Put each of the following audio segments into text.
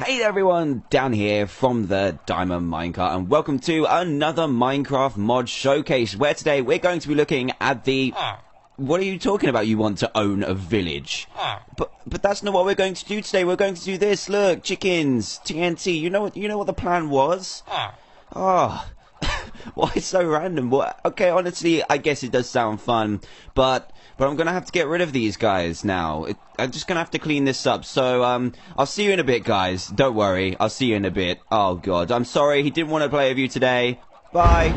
Hey there everyone, down here from the Diamond Minecart, and welcome to another Minecraft mod showcase, where today we're going to be looking at the... What are you talking about? You want to own a village? But that's not what we're going to do today. We're going to do this. Look, chickens, TNT. You know what the plan was? Oh, why so random? Well, okay, honestly, I guess it does sound fun, but I'm gonna have to get rid of these guys now. I'm just gonna have to clean this up. So I'll see you in a bit, guys. Don't worry, I'll see you in a bit. Oh God, I'm sorry. He didn't want to play with you today. Bye.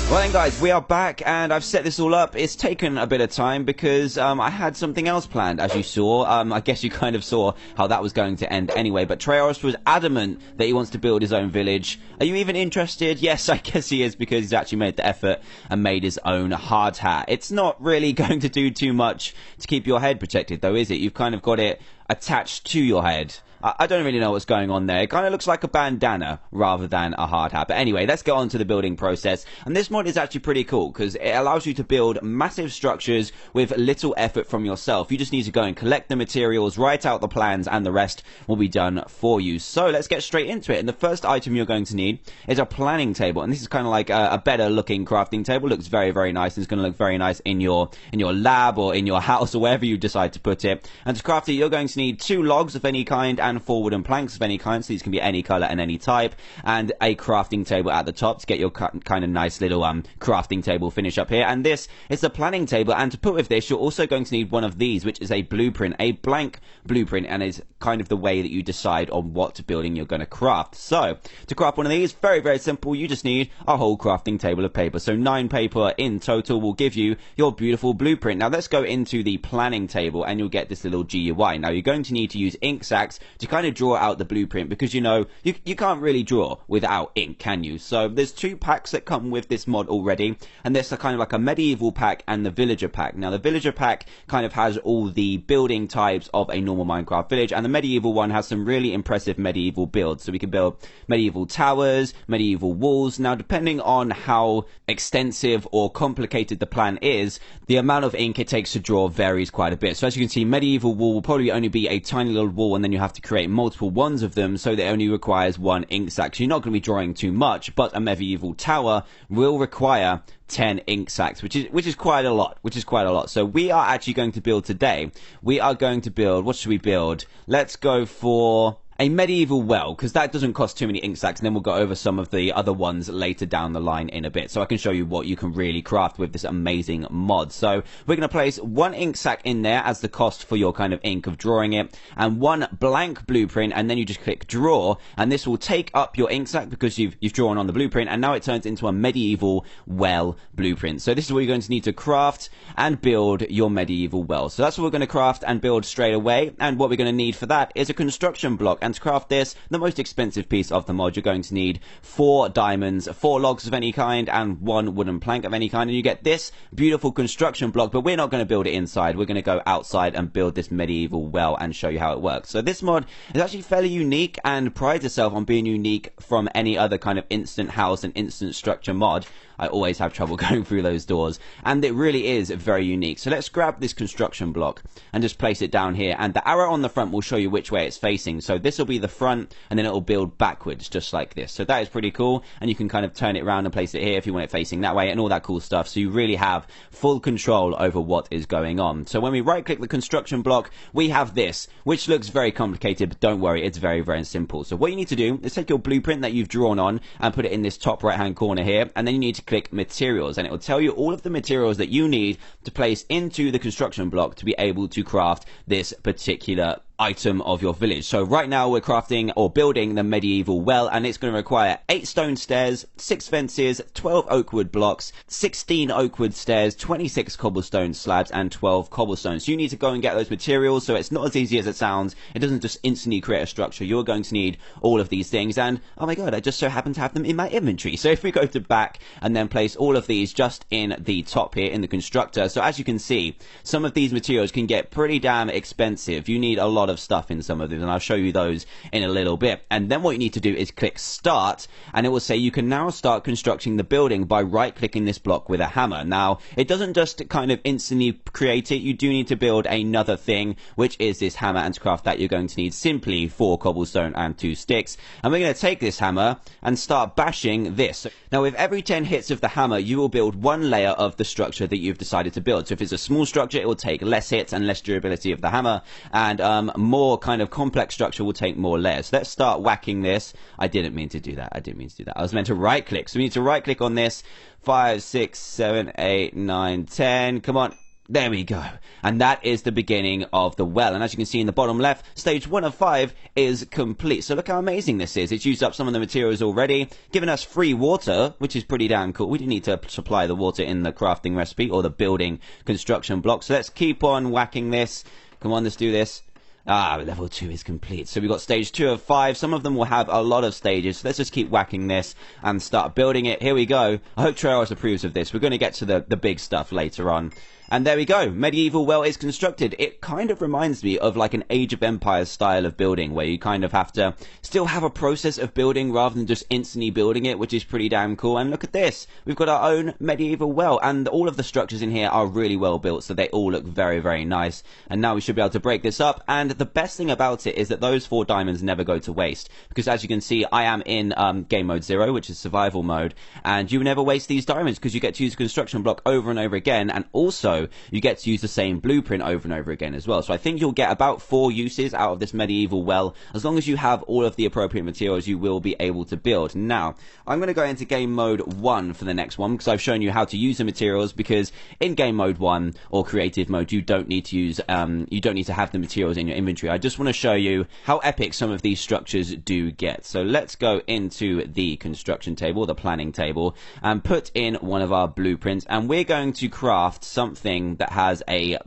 Well then guys, we are back and I've set this all up. It's taken a bit of time because I had something else planned, as you saw. I guess you kind of saw how that was going to end anyway, but Treoros was adamant that he wants to build his own village. Are you even interested? Yes, I guess he is, because he's actually made the effort and made his own hard hat. It's not really going to do too much to keep your head protected though, is it? You've kind of got it attached to your head. I don't really know what's going on there. It kind of looks like a bandana rather than a hard hat. But anyway, let's get on to the building process. And this mod is actually pretty cool because it allows you to build massive structures with little effort from yourself. You just need to go and collect the materials, write out the plans, and the rest will be done for you. So let's get straight into it. And the first item you're going to need is a planning table. And this is kind of like a better looking crafting table. It looks very, very nice. And it's going to look very nice in your lab or in your house or wherever you decide to put it. And to craft it, you're going to need 2 logs of any kind and 4 wooden planks of any kind, so these can be any color and any type, and a crafting table at the top to get your kind of nice little crafting table finish up here. And this is the planning table, and to put with this you're also going to need one of these, which is a blueprint, a blank blueprint, and is kind of the way that you decide on what building you're going to craft. So to craft one of these, very, very simple. You just need a whole crafting table of paper, so 9 paper in total will give you your beautiful blueprint. Now let's go into the planning table and you'll get this little GUI. Now you're going to need to use ink sacs to kind of draw out the blueprint, because you know you can't really draw without ink, can you? So there's 2 packs that come with this mod already, and there's a kind of like a medieval pack and the villager pack. Now the villager pack kind of has all the building types of a normal Minecraft village, and the medieval one has some really impressive medieval builds. So we can build medieval towers, medieval walls. Now depending on how extensive or complicated the plan is, the amount of ink it takes to draw varies quite a bit. So as you can see, medieval wall will probably only be a tiny little wall, and then you have to create multiple ones of them, so that it only requires 1 ink sac. So you're not going to be drawing too much, but a medieval tower will require 10 ink sacs, which is quite a lot. So we are actually going to build today. We are going to build, what should we build? Let's go for a medieval well, because that doesn't cost too many ink sacs, and then we'll go over some of the other ones later down the line in a bit, so I can show you what you can really craft with this amazing mod. So we're going to place 1 ink sac in there as the cost for your kind of ink of drawing it, and 1 blank blueprint, and then you just click draw, and this will take up your ink sac because you've drawn on the blueprint, and now it turns into a medieval well blueprint. So this is what you're going to need to craft and build your medieval well. So that's what we're going to craft and build straight away, and what we're going to need for that is a construction block. And to craft this, the most expensive piece of the mod, you're going to need 4 diamonds, 4 logs of any kind, and 1 wooden plank of any kind, and you get this beautiful construction block. But we're not going to build it inside. We're going to go outside and build this medieval well and show you how it works. So this mod is actually fairly unique and prides itself on being unique from any other kind of instant house and instant structure mod. I always have trouble going through those doors, and it really is very unique. So let's grab this construction block and just place it down here, and the arrow on the front will show you which way it's facing. So this will be the front, and then it will build backwards just like this. So that is pretty cool, and you can kind of turn it around and place it here if you want it facing that way, and all that cool stuff. So you really have full control over what is going on. So when we right click the construction block, we have this, which looks very complicated, but don't worry, it's very, very simple. So what you need to do is take your blueprint that you've drawn on and put it in this top right hand corner here, and then you need to click materials, and it will tell you all of the materials that you need to place into the construction block to be able to craft this particular item of your village. So right now we're crafting or building the medieval well, and it's going to require 8 stone stairs, 6 fences, 12 oak wood blocks, 16 oak wood stairs, 26 cobblestone slabs, and 12 cobblestones. So you need to go and get those materials, so it's not as easy as it sounds. It doesn't just instantly create a structure. You're going to need all of these things, and oh my god, I just so happen to have them in my inventory. So if we go to back and then place all of these just in the top here in the constructor, so as you can see, some of these materials can get pretty damn expensive. You need a lot lot of stuff in some of these, and I'll show you those in a little bit. And then what you need to do is click start, and it will say you can now start constructing the building by right clicking this block with a hammer. Now it doesn't just kind of instantly create it, you do need to build another thing, which is this hammer, and to craft that you're going to need simply 4 cobblestone and 2 sticks. And we're going to take this hammer and start bashing this. Now with every 10 hits of the hammer you will build 1 layer of the structure that you've decided to build. So if it's a small structure it will take less hits and less durability of the hammer, and more kind of complex structure will take more layers. So let's start whacking this. I didn't mean to do that. I was meant to right click. So we need to right click on this. 5, 6, 7, 8, 9, 10. Come on. There we go. And that is the beginning of the well. And as you can see in the bottom left, stage 1 of 5 is complete. So look how amazing this is. It's used up some of the materials already, giving us free water, which is pretty damn cool. We didn't need to supply the water in the crafting recipe or the building construction block. So let's keep on whacking this. Come on, let's do this. Level 2 is complete. So we've got stage 2 of 5. Some of them will have a lot of stages. So let's just keep whacking this and start building it. Here we go. I hope Treos approves of this. We're going to get to the big stuff later on. And there we go. Medieval well is constructed. It kind of reminds me of like an Age of Empires style of building, where you kind of have to still have a process of building rather than just instantly building it, which is pretty damn cool. And look at this. We've got our own medieval well, and all of the structures in here are really well built, so they all look very, very nice. And now we should be able to break this up. And the best thing about it is that those 4 diamonds never go to waste, because as you can see, I am in game mode 0, which is survival mode, and you never waste these diamonds because you get to use a construction block over and over again, and also you get to use the same blueprint over and over again as well. So I think you'll get about 4 uses out of this medieval well. As long as you have all of the appropriate materials, you will be able to build. Now I'm going to go into game mode 1 for the next one, because I've shown you how to use the materials, because in game mode 1 or creative mode you don't need to use you don't need to have the materials in your inventory. I just want to show you how epic some of these structures do get. So let's go into the construction table, the planning table, and put in one of our blueprints, and we're going to craft something that has a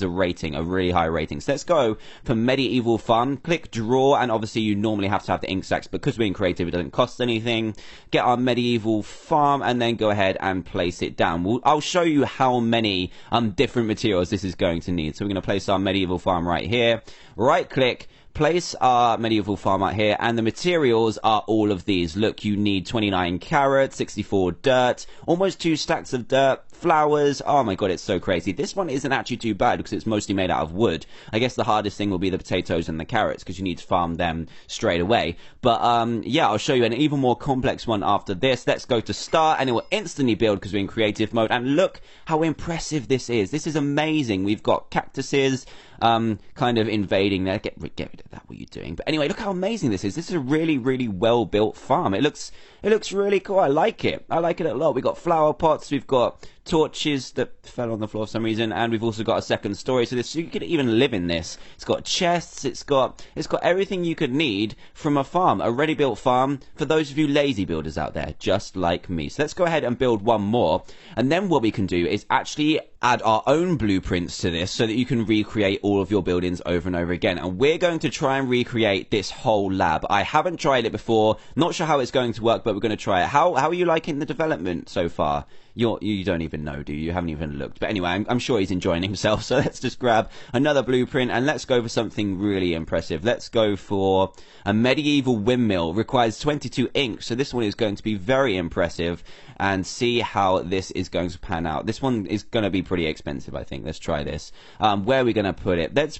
rating, a really high rating. So let's go for medieval farm. Click draw, and obviously you normally have to have the ink sacks, because we're in creative it doesn't cost anything. Get our medieval farm and then go ahead and place it down. I'll show you how many different materials this is going to need. So we're going to place our medieval farm right here. Right click, place our medieval farm out here, and the materials are all of these. Look, you need 29 carrots, 64 dirt, almost 2 stacks of dirt, flowers. Oh my god, it's so crazy. This one isn't actually too bad because it's mostly made out of wood. I guess the hardest thing will be the potatoes and the carrots, because you need to farm them straight away. But yeah, I'll show you an even more complex one after this. Let's go to start, and it will instantly build because we're in creative mode. And look how impressive this is. This is amazing. We've got cactuses kind of invading there. Get rid of that, what you're doing. But anyway, look how amazing this is. This is a really, really well built farm. It looks really cool. I like it. I like it a lot. We've got flower pots, we've got torches that fell on the floor for some reason, and we've also got a second story, so you could even live in this. It's got chests, it's got everything you could need from a farm, a ready built farm for those of you lazy builders out there, just like me. So let's go ahead and build one more, and then what we can do is actually add our own blueprints to this so that you can recreate all of your buildings over and over again. And we're going to try and recreate this whole lab. I haven't tried it before, not sure how it's going to work, but we're going to try it. How are you liking the development so far? You don't even know, do you? You haven't even looked. But anyway, I'm sure he's enjoying himself. So let's just grab another blueprint and let's go for something really impressive. Let's go for a medieval windmill. Requires 22 ink. So this one is going to be very impressive, and see how this is going to pan out. This one is going to be pretty expensive, I think. Let's try this. Where are we going to put it? Let's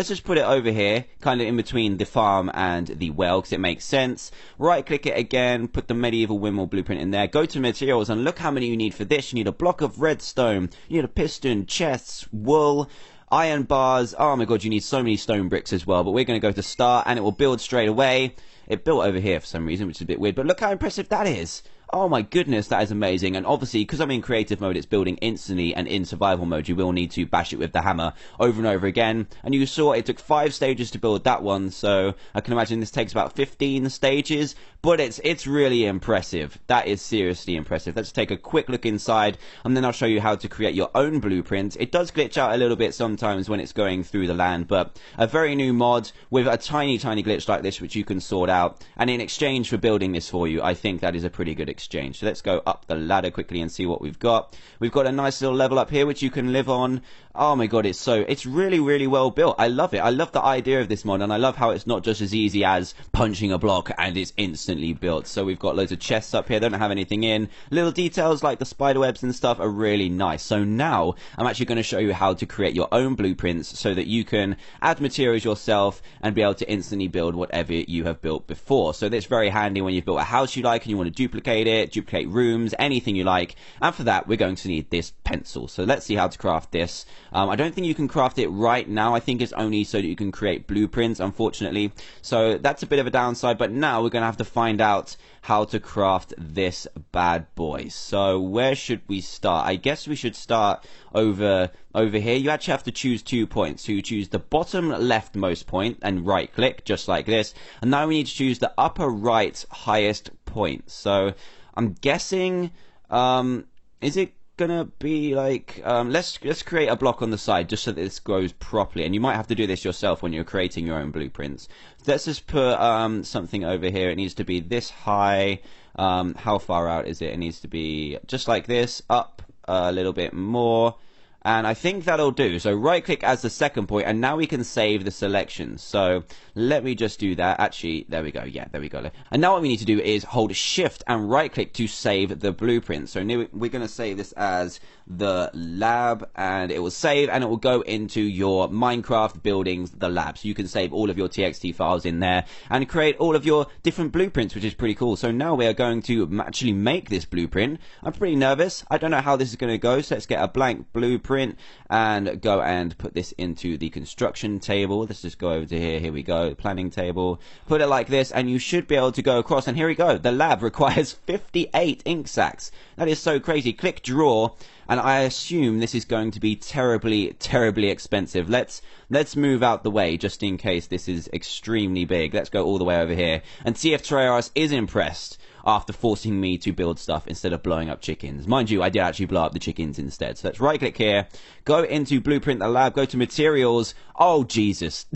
just put it over here, kind of in between the farm and the well, because it makes sense. Right click it again, put the medieval windmill blueprint in there. Go to materials and look how many you need for this. You need a block of redstone, you need a piston, chests, wool, iron bars. Oh my god, you need so many stone bricks as well. But we're going to go to start and it will build straight away. It built over here for some reason, which is a bit weird, but look how impressive that is. Oh my goodness, that is amazing. And obviously, because I'm in creative mode, it's building instantly, and in survival mode, you will need to bash it with the hammer over and over again. And you saw it took 5 stages to build that one, so I can imagine this takes about 15 stages, but it's really impressive. That is seriously impressive. Let's take a quick look inside, and then I'll show you how to create your own blueprint. It does glitch out a little bit sometimes when it's going through the land, but a very new mod with a tiny glitch like this, which you can sort out. And in exchange for building this for you, I think that is a pretty good exchange. So let's go up the ladder quickly and see what we've got. We've got a nice little level up here which you can live on. Oh my god, it's really, really well built. I love it. I love the idea of this mod, and I love how it's not just as easy as punching a block and it's instantly built. So we've got loads of chests up here, they don't have anything in. Little details like the spider webs and stuff are really nice. So now I'm actually going to show you how to create your own blueprints so that you can add materials yourself and be able to instantly build whatever you have built before. So that's very handy when you've built a house you like and you want to duplicate it, duplicate rooms, anything you like. And for that we're going to need this pencil. So let's see how to craft this. I don't think you can craft it right now. I think it's only so that you can create blueprints, unfortunately. So that's a bit of a downside, but now we're going to have to find out how to craft this bad boy. So where should we start? I guess we should start over here. You actually have to choose 2 points. So you choose the bottom leftmost point and right click, just like this. And now we need to choose the upper right highest point. So I'm guessing, is it gonna be like, let's create a block on the side just so that this grows properly, and you might have to do this yourself when you're creating your own blueprints. So let's just put something over here. It needs to be this high. How far out is it? It needs to be just like this, up a little bit more, and I think that'll do. So right click as the second point, and now we can save the selection. So let me just do that. Actually, there we go. Yeah, there we go. And now what we need to do is hold shift and right click to save the blueprint. So now we're going to save this as the lab, and it will save and it will go into your Minecraft buildings, the lab. So you can save all of your txt files in there and create all of your different blueprints, which is pretty cool. So now we are going to actually make this blueprint. I'm pretty nervous. I don't know how this is going to go. So let's get a blank blueprint and go and put this into the construction table. Let's just go over to here. Here we go. Planning table. Put it like this and you should be able to go across. And here we go. The lab requires 58 ink sacks. That is so crazy. Click draw. And I assume this is going to be terribly, terribly expensive. Let's move out the way just in case this is extremely big. Let's go all the way over here and see if Treyarch is impressed after forcing me to build stuff instead of blowing up chickens. Mind you, I did actually blow up the chickens instead. So let's right click here, go into Blueprint the Lab, go to Materials. Oh, Jesus.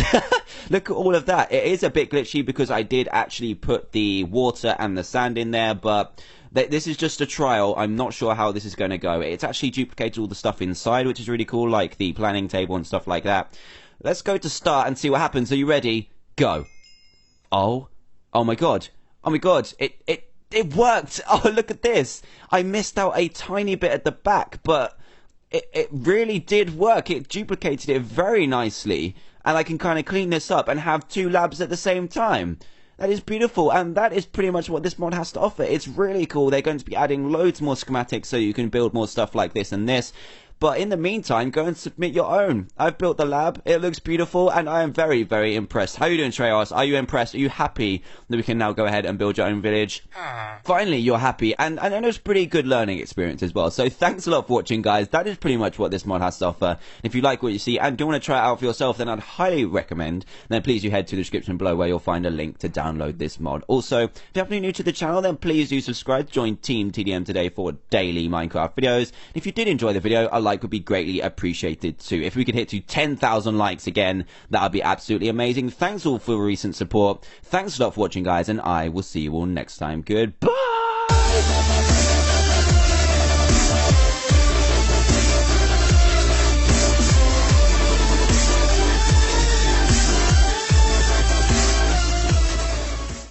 Look at all of that. It is a bit glitchy because I did actually put the water and the sand in there, but this is just a trial. I'm not sure how this is going to go. It's actually duplicated all the stuff inside, which is really cool, like the planning table and stuff like that. Let's go to start and see what happens. Are you ready? Go. Oh my god. Oh my god. It worked. Oh, look at this. I missed out a tiny bit at the back, but it really did work. It duplicated it very nicely, and I can kind of clean this up and have 2 labs at the same time. That is beautiful, and that is pretty much what this mod has to offer. It's really cool. They're going to be adding loads more schematics so you can build more stuff like this and this. But in the meantime, go and submit your own. I've built the lab. It looks beautiful, and I am very, very impressed. How are you doing, Treyarch? Are you impressed? Are you happy that we can now go ahead and build your own village? Finally, you're happy, and it was a pretty good learning experience as well. So thanks a lot for watching, guys. That is pretty much what this mod has to offer. If you like what you see and do want to try it out for yourself, then I'd highly recommend. Then please do head to the description below where you'll find a link to download this mod. Also, if you're new to the channel, then please do subscribe. Join Team TDM today for daily Minecraft videos. If you did enjoy the video, a like would be greatly appreciated too. If we could hit to 10,000 likes again, that would be absolutely amazing. Thanks all for recent support. Thanks a lot for watching, guys, and I will see you all next time. Goodbye.